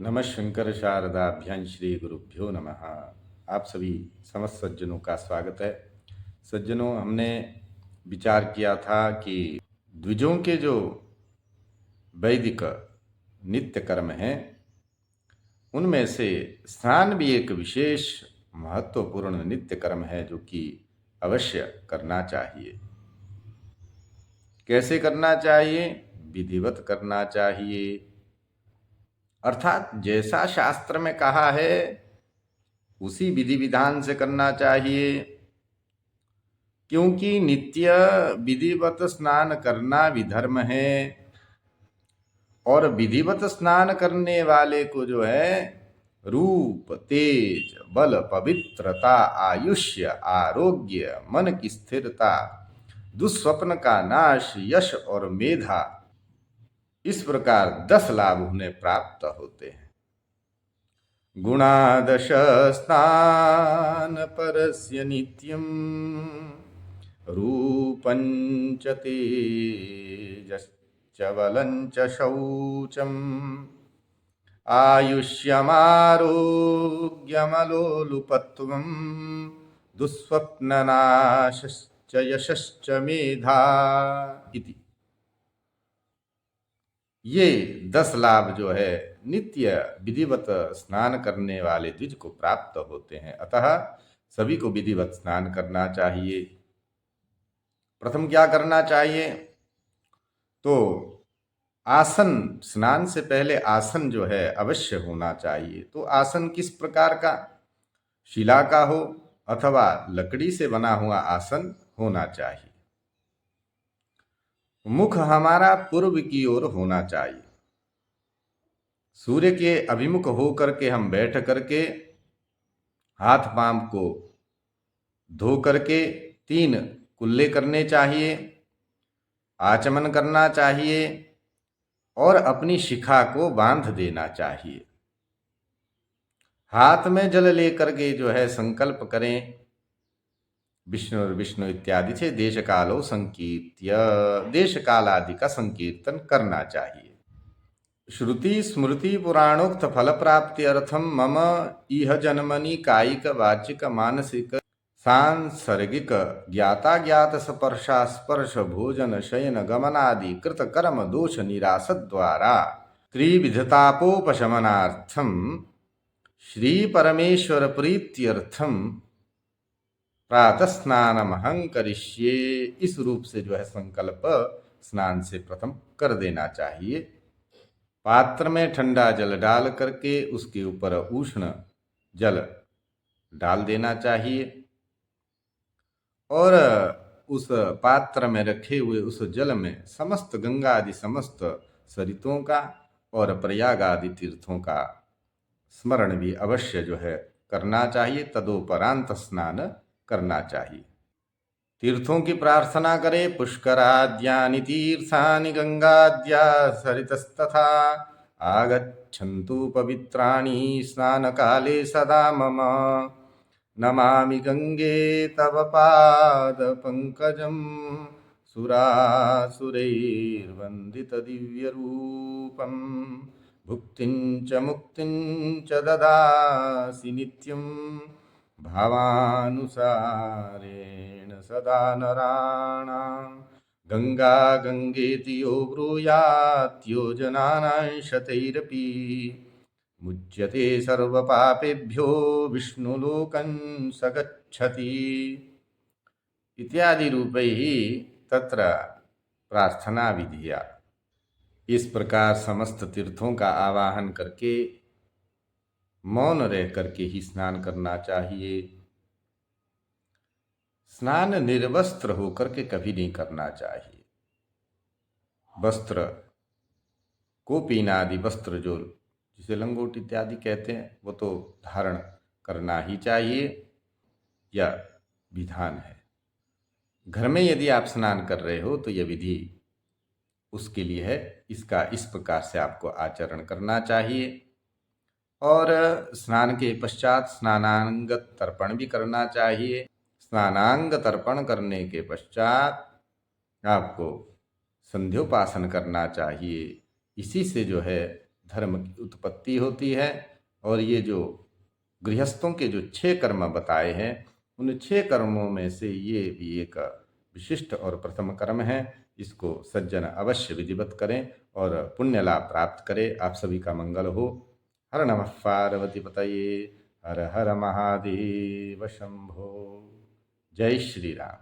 नमः शंकर शारदाभ्यां श्री गुरुभ्यो नमः। आप सभी समस्त सज्जनों का स्वागत है। सज्जनों, हमने विचार किया था कि द्विजों के जो वैदिक नित्य कर्म हैं उनमें से स्नान भी एक विशेष महत्वपूर्ण नित्य कर्म है जो कि अवश्य करना चाहिए। कैसे करना चाहिए? विधिवत करना चाहिए, अर्थात जैसा शास्त्र में कहा है उसी विधि विधान से करना चाहिए। क्योंकि नित्य विधिवत स्नान करना विधर्म है और विधिवत स्नान करने वाले को जो है रूप, तेज, बल, पवित्रता, आयुष्य, आरोग्य, मन की स्थिरता, दुस्वप्न का नाश, यश और मेधा, इस प्रकार 10 लाभ उन्हें प्राप्त होते हैं। गुणादश स्नान परस्य नित्यम रूपञ्च तेजश्च बलञ्च शौचम् आयुष्यमारोग्यमलोलुपत्वं दुःस्वप्ननाशश्च यशश्च मेधा इति। ये 10 लाभ जो है नित्य विधिवत स्नान करने वाले द्विज को प्राप्त होते हैं। अतः सभी को विधिवत स्नान करना चाहिए। प्रथम क्या करना चाहिए? तो आसन, स्नान से पहले आसन जो है अवश्य होना चाहिए। तो आसन किस प्रकार का? शिला का हो अथवा लकड़ी से बना हुआ आसन होना चाहिए। मुख हमारा पूर्व की ओर होना चाहिए। सूर्य के अभिमुख होकर के हम बैठ करके हाथ पांव को धो करके 3 कुल्ले करने चाहिए, आचमन करना चाहिए और अपनी शिखा को बांध देना चाहिए। हाथ में जल लेकर के जो है संकल्प करें, विष्णु विष्णु इत्यादि से देश कालो संकीर्त्य, देश काल आदि का संकीर्तन करना चाहिए। श्रुति स्मृति पुराणोक्त फल प्राप्ति अर्थम मम इह जन्मनि कायिक वाचिक मानसिक सांसर्गिक ज्ञाता ज्ञात स्पर्शा स्पर्श भोजन शयन गमनादि कृत कर्म दोष निरासत द्वारा त्रिविधतापोपशमनार्थम श्री परमेश्वर प्रीत्यर्थम प्रातः स्नानमहं करिष्ये, इस रूप से जो है संकल्प स्नान से प्रथम कर देना चाहिए। पात्र में ठंडा जल डाल करके उसके ऊपर उष्ण जल डाल देना चाहिए और उस पात्र में रखे हुए उस जल में समस्त गंगा आदि समस्त सरितों का और प्रयाग आदि तीर्थों का स्मरण भी अवश्य जो है करना चाहिए। तदोपरांत स्नान करना चाहिए। तीर्थों की प्रार्थना करें। पुष्कराद्यानि तीर्थानि गंगाद्या सरितस्तथा आगच्छन्तु पवित्राणि स्नान काले सदा मम नमामि गंगे तव पाद पंकजम सुरासुरैर्वन्दित दिव्य रूपम भुक्तिं च मुक्तिं च ददासि नित्यं भावानुसारेण सदा नराणां गंगा गंगेति यो ब्रूयात् यो जनानां शतैरपि मुच्यते सर्वपापेभ्यो विष्णुलोकं स गच्छति इत्यादि रूपैः तत्र प्रार्थना विधिया। इस प्रकार समस्त तीर्थों का आवाहन करके मौन रह करके ही स्नान करना चाहिए। स्नान निर्वस्त्र होकर के कभी नहीं करना चाहिए। वस्त्र, कोपीन आदि वस्त्र जो जिसे लंगोट इत्यादि कहते हैं वो तो धारण करना ही चाहिए, यह विधान है। घर में यदि आप स्नान कर रहे हो तो यह विधि उसके लिए है। इसका इस प्रकार से आपको आचरण करना चाहिए और स्नान के पश्चात स्नानांग तर्पण भी करना चाहिए। स्नानांग तर्पण करने के पश्चात आपको संध्योपासन करना चाहिए। इसी से जो है धर्म की उत्पत्ति होती है। और ये जो गृहस्थों के जो 6 कर्म बताए हैं, उन 6 कर्मों में से ये भी एक विशिष्ट और प्रथम कर्म है। इसको सज्जन अवश्य विधिवत करें और पुण्य लाभ प्राप्त करें। आप सभी का मंगल हो। हर नमः पार्वती पतये, हर हर महादेव शंभो। जय श्री राम।